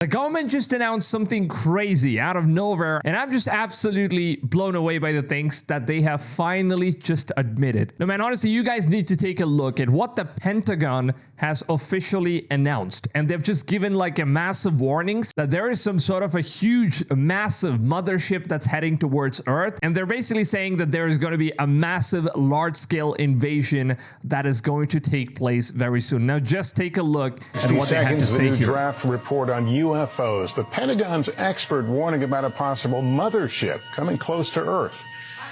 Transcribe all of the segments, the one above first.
The government just announced something crazy out of nowhere, and I'm just absolutely blown away by the things that they have finally just admitted. Now, man, honestly, you guys need to take a look at what the Pentagon has officially announced. And they've just given like a massive warnings that there is some sort of a huge, massive mothership that's heading towards Earth. And they're basically saying that there is going to be a massive, large-scale invasion that is going to take place very soon. Now, just take a look at what they had to say here. Draft report on UFOs. The Pentagon's expert warning about a possible mothership coming close to Earth.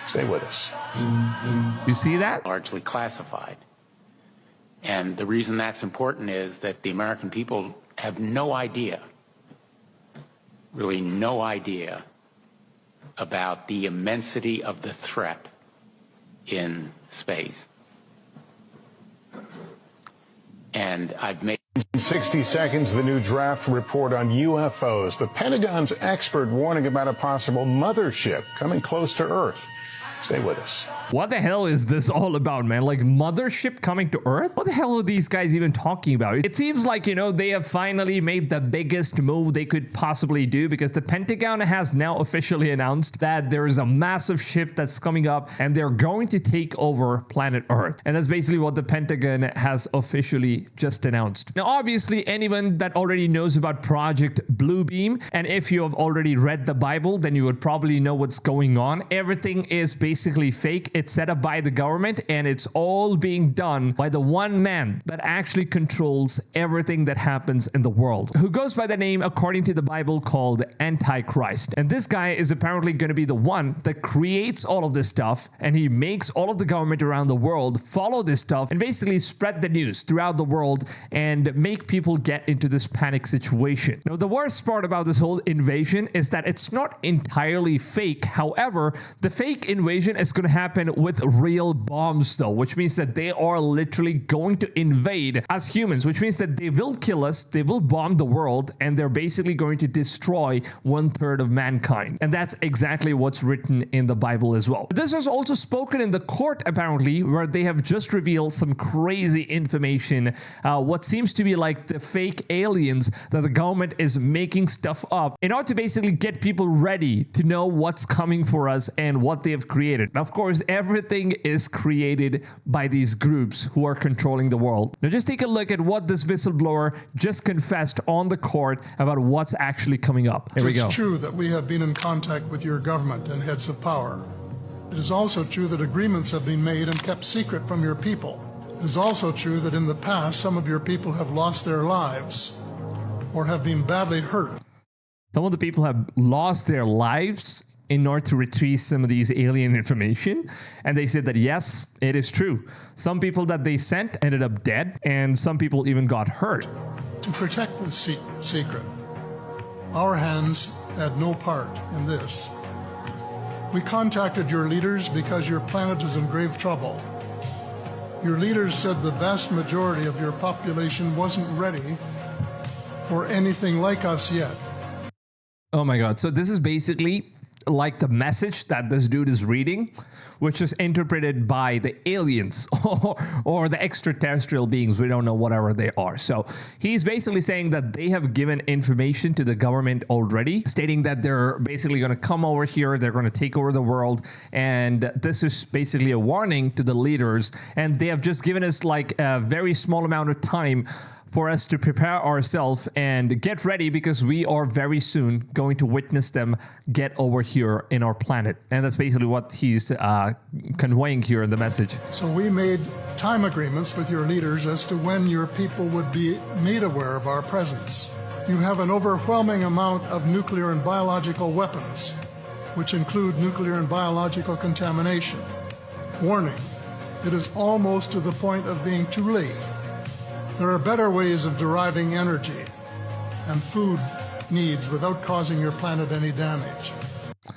Stay with us. You see that? Largely classified. And the reason that's important is that the American people have no idea, really no idea, about the immensity of the threat in space. And I've made... In 60 seconds, the new draft report on UFOs. The Pentagon's expert warning about a possible mothership coming close to Earth. Stay with us. What the hell is this all about, man? Like mothership coming to Earth? What the hell are these guys even talking about? It seems like, you know, they have finally made the biggest move they could possibly do, because the Pentagon has now officially announced that there is a massive ship that's coming up and they're going to take over planet Earth. And that's basically what the Pentagon has officially just announced. Now, obviously, anyone that already knows about Project Bluebeam, and if you have already read the Bible, then you would probably know what's going on. Everything is basically fake. It's set up by the government, and it's all being done by the one man that actually controls everything that happens in the world, who goes by the name, according to the Bible, called Antichrist. And this guy is apparently going to be the one that creates all of this stuff, and he makes all of the government around the world follow this stuff and basically spread the news throughout the world and make people get into this panic situation. Now, the worst part about this whole invasion is that it's not entirely fake. However, the fake invasion is going to happen with real bombs though, which means that they are literally going to invade as humans, which means that they will kill us, they will bomb the world, and they're basically going to destroy 1/3 of mankind. And that's exactly what's written in the Bible as well. This was also spoken in the court, apparently, where they have just revealed some crazy information, what seems to be like the fake aliens that the government is making stuff up in order to basically get people ready to know what's coming for us and what they have created. Now, of course, everything is created by these groups who are controlling the world. Now, just take a look at what this whistleblower just confessed on the court about what's actually coming up. Here we go. It's true that we have been in contact with your government and heads of power. It is also true that agreements have been made and kept secret from your people. It is also true that in the past, some of your people have lost their lives or have been badly hurt. Some of the people have lost their lives in order to retrieve some of these alien information. And they said that, yes, it is true. Some people that they sent ended up dead, and some people even got hurt. To protect the secret, our hands had no part in this. We contacted your leaders because your planet is in grave trouble. Your leaders said the vast majority of your population wasn't ready for anything like us yet. Oh my God. So this is basically like the message that this dude is reading, which is interpreted by the aliens or the extraterrestrial beings. We don't know, whatever they are. So he's basically saying that they have given information to the government already, stating that they're basically going to come over here, they're going to take over the world, and this is basically a warning to the leaders, and they have just given us like a very small amount of time for us to prepare ourselves and get ready, because we are very soon going to witness them get over here in our planet. And that's basically what he's conveying here in the message. So we made time agreements with your leaders as to when your people would be made aware of our presence. You have an overwhelming amount of nuclear and biological weapons, which include nuclear and biological contamination. Warning, it is almost to the point of being too late. There are better ways of deriving energy and food needs without causing your planet any damage.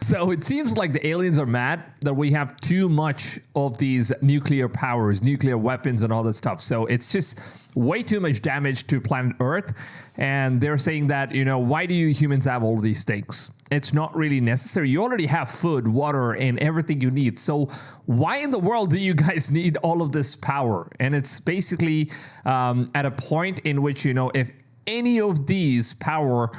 So it seems like the aliens are mad that we have too much of these nuclear powers, nuclear weapons and all that stuff. So it's just way too much damage to planet Earth. And they're saying that, you know, why do you humans have all these things? It's not really necessary. You already have food, water, and everything you need. So why in the world do you guys need all of this power? And it's basically at a point in which, you know, if any of these power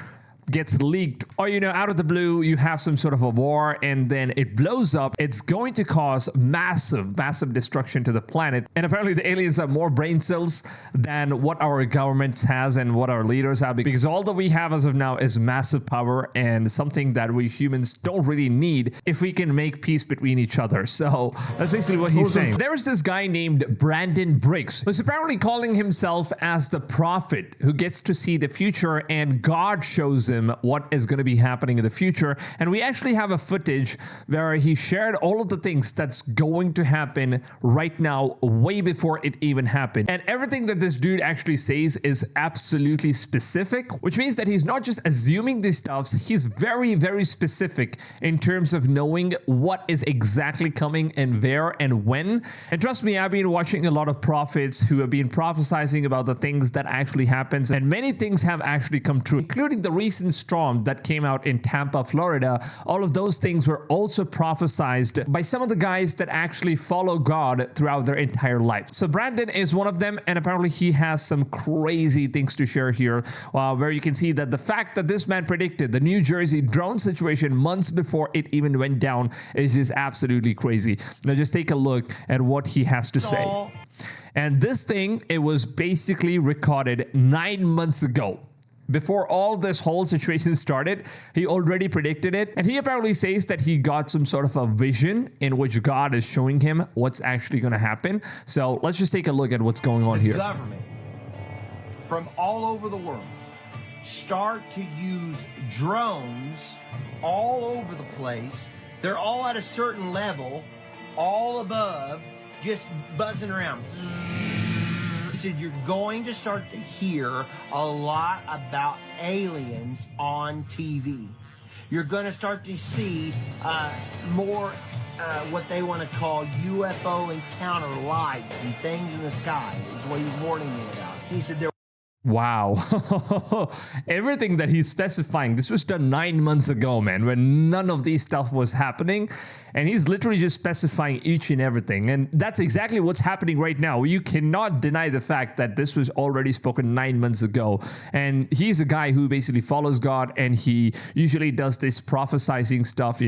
gets leaked, or out of the blue you have some sort of a war and then it blows up, it's going to cause massive destruction to the planet. And apparently the aliens have more brain cells than what our government has and what our leaders have, because all that we have as of now is massive power and something that we humans don't really need if we can make peace between each other. So that's basically what he's saying. There's this guy named Brandon Briggs who's apparently calling himself as the prophet who gets to see the future, and God shows him what is going to be happening in the future. And we actually have a footage where he shared all of the things that's going to happen right now, way before it even happened. And everything that this dude actually says is absolutely specific, which means that he's not just assuming these stuffs, he's very specific in terms of knowing what is exactly coming and where and when. And trust me, I've been watching a lot of prophets who have been prophesying about the things that actually happens, and many things have actually come true, including the recent storm that came out in Tampa, Florida. All of those things were also prophesized by some of the guys that actually follow God throughout their entire life. So Brandon is one of them, and apparently he has some crazy things to share here, where you can see that the fact that this man predicted the New Jersey drone situation months before it even went down is just absolutely crazy. Now just take a look at what he has to say. And this thing, it was basically recorded 9 months ago. Before all this whole situation started, he already predicted it. And he apparently says that he got some sort of a vision in which God is showing him what's actually going to happen. So let's just take a look at what's going on here. Government from all over the world start to use drones all over the place. They're all at a certain level, all above, just buzzing around. Said you're going to start to hear a lot about aliens on TV. You're going to start to see more what they want to call UFO encounter lights and things in the sky. Is what he's warning me about. He said there. Wow. Everything that he's specifying, this was done 9 months ago, man, when none of these stuff was happening. And he's literally just specifying each and everything. And that's exactly what's happening right now. You cannot deny the fact that this was already spoken 9 months ago. And he's a guy who basically follows God, and he usually does this prophesizing stuff,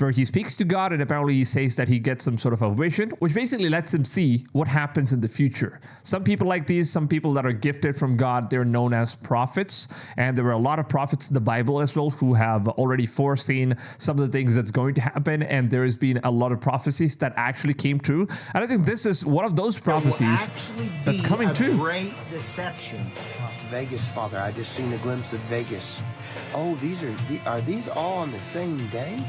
where he speaks to God, and apparently he says that he gets some sort of a vision, which basically lets him see what happens in the future. Some people like these, some people that are gifted from God, they're known as prophets. And there were a lot of prophets in the Bible as well who have already foreseen some of the things that's going to happen. And there has been a lot of prophecies that actually came true. And I think this is one of those prophecies that's coming true. Great deception. Las Vegas, Father. I just seen a glimpse of Vegas. Oh, are these all on the same day?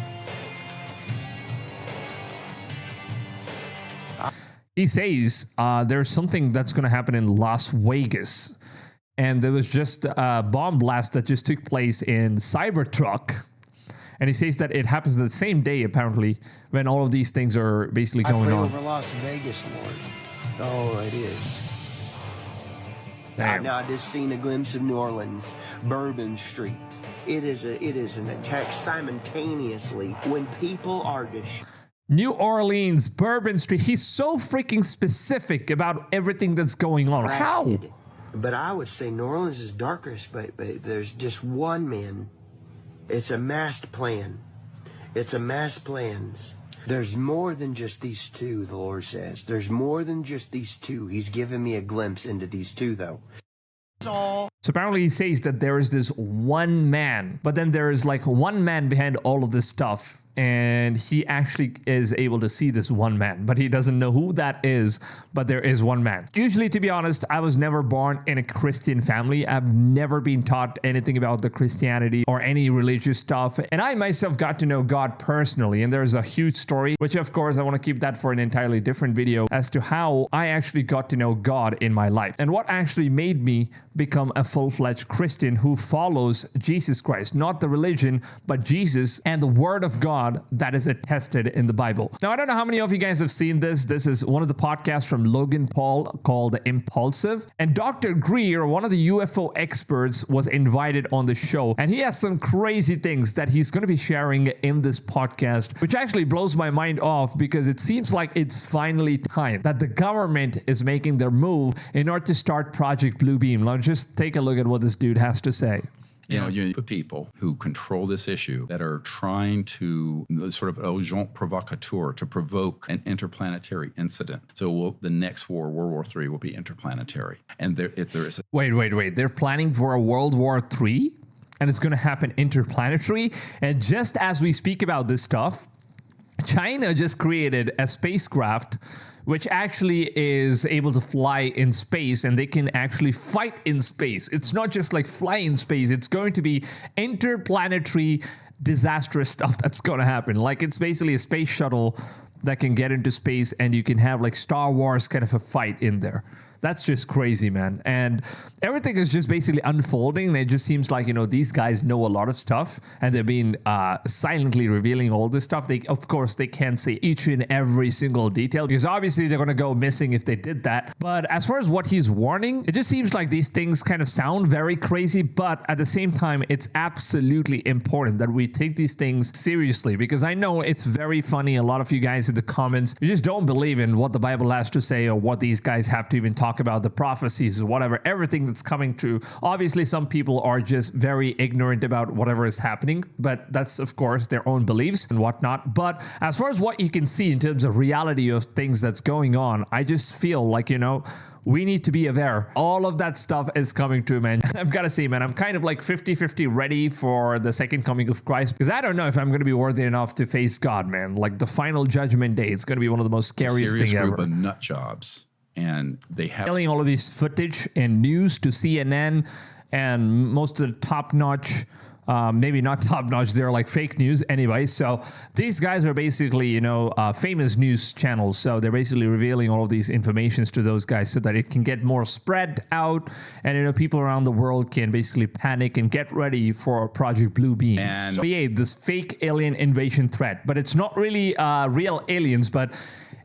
He says there's something that's going to happen in Las Vegas. And there was just a bomb blast that just took place in Cybertruck. And he says that it happens the same day, apparently, when all of these things are basically going on. Over Las Vegas, Lord. Oh, it is. Now I just seen a glimpse of New Orleans, Bourbon Street. It is an attack simultaneously when people are New Orleans, Bourbon Street. He's so freaking specific about everything that's going on. How? But I would say New Orleans is darkest, but there's just one man. It's a masked plan. It's a mass plans. There's more than just these two, the Lord says. There's more than just these two. He's given me a glimpse into these two, though. So apparently he says that there is this one man, but then there is like one man behind all of this stuff. And he actually is able to see this one man, but he doesn't know who that is, but there is one man. Usually, to be honest, I was never born in a Christian family. I've never been taught anything about the Christianity or any religious stuff. And I myself got to know God personally. And there's a huge story, which of course, I want to keep that for an entirely different video, as to how I actually got to know God in my life and what actually made me become a full-fledged Christian who follows Jesus Christ, not the religion, but Jesus and the Word of God that is attested in the Bible. Now, I don't know how many of you guys have seen this. This is one of the podcasts from Logan Paul called Impulsive. And Dr. Greer, one of the UFO experts, was invited on the show. And he has some crazy things that he's going to be sharing in this podcast, which actually blows my mind off, because it seems like it's finally time that the government is making their move in order to start Project Bluebeam. Now, just take a look at what this dude has to say. You know, you put people who control this issue that are trying to sort of agent provocateur, to provoke an interplanetary incident. So the next war, World War III, will be interplanetary. And if there is Wait. They're planning for a World War III? And it's going to happen interplanetary? And just as we speak about this stuff, China just created a spacecraft which actually is able to fly in space, and they can actually fight in space. It's not just like fly in space. It's going to be interplanetary disastrous stuff that's going to happen. Like, it's basically a space shuttle that can get into space, and you can have like Star Wars kind of a fight in there. That's just crazy, man. And everything is just basically unfolding. It just seems like, you know, these guys know a lot of stuff, and they've been silently revealing all this stuff. Of course, they can't say each and every single detail, because obviously they're going to go missing if they did that. But as far as what he's warning, it just seems like these things kind of sound very crazy, but at the same time, it's absolutely important that we take these things seriously, because I know it's very funny. A lot of you guys in the comments, you just don't believe in what the Bible has to say or what these guys have to even talk about, the prophecies or whatever, everything that's coming true. Obviously, some people are just very ignorant about whatever is happening, but that's of course their own beliefs and whatnot. But as far as what you can see in terms of reality of things that's going on, I just feel like, you know, we need to be aware. All of that stuff is coming true, man. I've got to say, man, I'm kind of like 50-50 ready for the second coming of Christ, because I don't know if I'm going to be worthy enough to face God, man. Like, the final judgment day, it's going to be one of the most scariest things ever. Group of nut jobs. And they have selling all of these footage and news to CNN and most of the top-notch, maybe not top-notch, they're like fake news anyway. So these guys are basically, you know, famous news channels. So they're basically revealing all of these informations to those guys so that it can get more spread out, and, you know, people around the world can basically panic and get ready for Project Bluebeam. And so, yeah, this fake alien invasion threat, but it's not really real aliens, but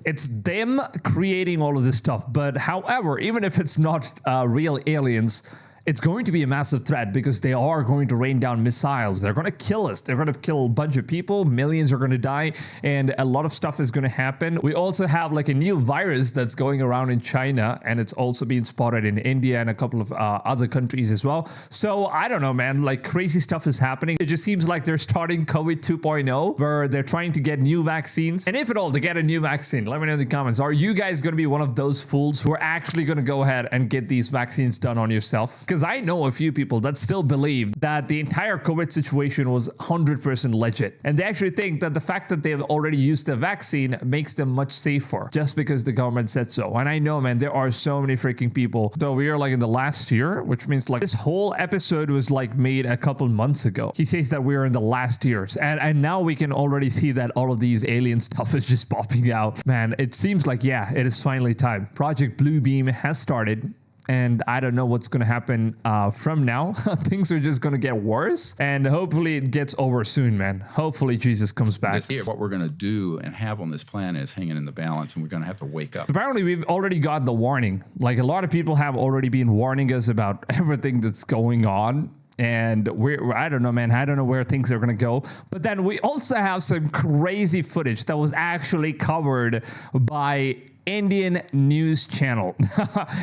it's them creating all of this stuff. But however, even if it's not real aliens, it's going to be a massive threat, because they are going to rain down missiles. They're going to kill us. They're going to kill a bunch of people. Millions are going to die, and a lot of stuff is going to happen. We also have like a new virus that's going around in China, and it's also being spotted in India and a couple of other countries as well. So I don't know, man, like crazy stuff is happening. It just seems like they're starting COVID 2.0, where they're trying to get new vaccines. And if at all, to get a new vaccine, let me know in the comments. Are you guys going to be one of those fools who are actually going to go ahead and get these vaccines done on yourself? Because I know a few people that still believe that the entire COVID situation was 100% legit. And they actually think that the fact that they've already used the vaccine makes them much safer, just because the government said so. And I know, man, there are so many freaking people. So we are like in the last year, which means like this whole episode was like made a couple months ago. He says that we're in the last years. And now we can already see that all of these alien stuff is just popping out. Man, it seems like, yeah, it is finally time. Project Bluebeam has started. And I don't know what's going to happen from now. Things are just going to get worse. And hopefully it gets over soon, man. Hopefully Jesus comes back. What we're going to do and have on this planet is hanging in the balance, and we're going to have to wake up. Apparently, we've already got the warning. Like, a lot of people have already been warning us about everything that's going on. And I don't know, man. I don't know where things are going to go. But then we also have some crazy footage that was actually covered by Indian news channel.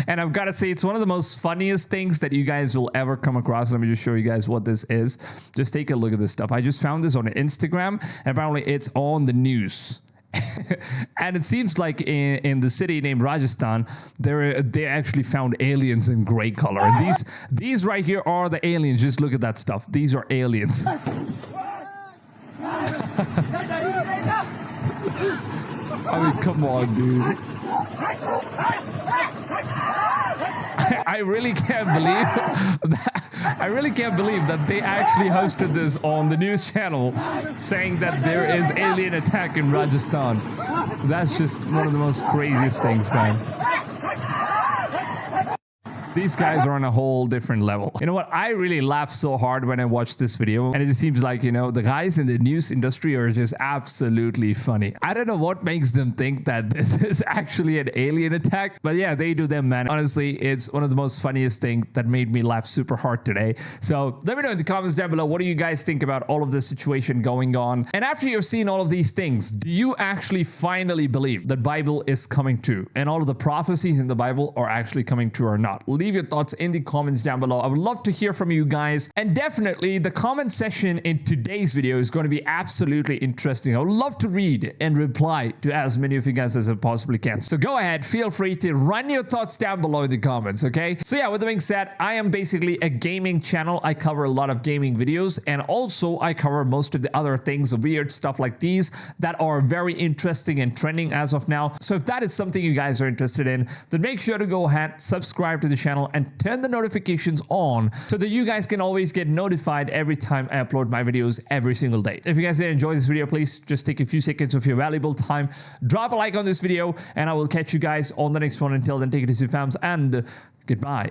And I've got to say, it's one of the most funniest things that you guys will ever come across. Let me just show you guys what this is. Just take a look at this stuff. I just found this on Instagram, and apparently it's on the news. And it seems like in the city named Rajasthan, they actually found aliens in gray color. And these right here are the aliens. Just look at that stuff. These are aliens. I mean, come on, dude. I really can't believe that. I really can't believe that they actually hosted this on the news channel, saying that there is alien attack in Rajasthan. That's just one of the most craziest things, man. These guys are on a whole different level. You know what? I really laughed so hard when I watched this video, and it just seems like, you know, the guys in the news industry are just absolutely funny. I don't know what makes them think that this is actually an alien attack, but yeah, they do them, man. Honestly, it's one of the most funniest things that made me laugh super hard today. So let me know in the comments down below, what do you guys think about all of this situation going on? And after you've seen all of these things, do you actually finally believe that Bible is coming true and all of the prophecies in the Bible are actually coming true or not? Leave leave your thoughts in the comments down below. I would love to hear from you guys, and definitely the comment section in today's video is going to be absolutely interesting. I would love to read and reply to as many of you guys as I possibly can. So go ahead, feel free to run your thoughts down below in the comments, okay? So yeah, with that being said, I am basically a gaming channel. I cover a lot of gaming videos, and also I cover most of the other things, weird stuff like these that are very interesting and trending as of now. So if that is something you guys are interested in, then make sure to go ahead, subscribe to the channel, and turn the notifications on so that you guys can always get notified every time I upload my videos every single day. If you guys did enjoy this video, please just take a few seconds of your valuable time, drop a like on this video, and I will catch you guys on the next one. Until then, take it easy, fams, and goodbye.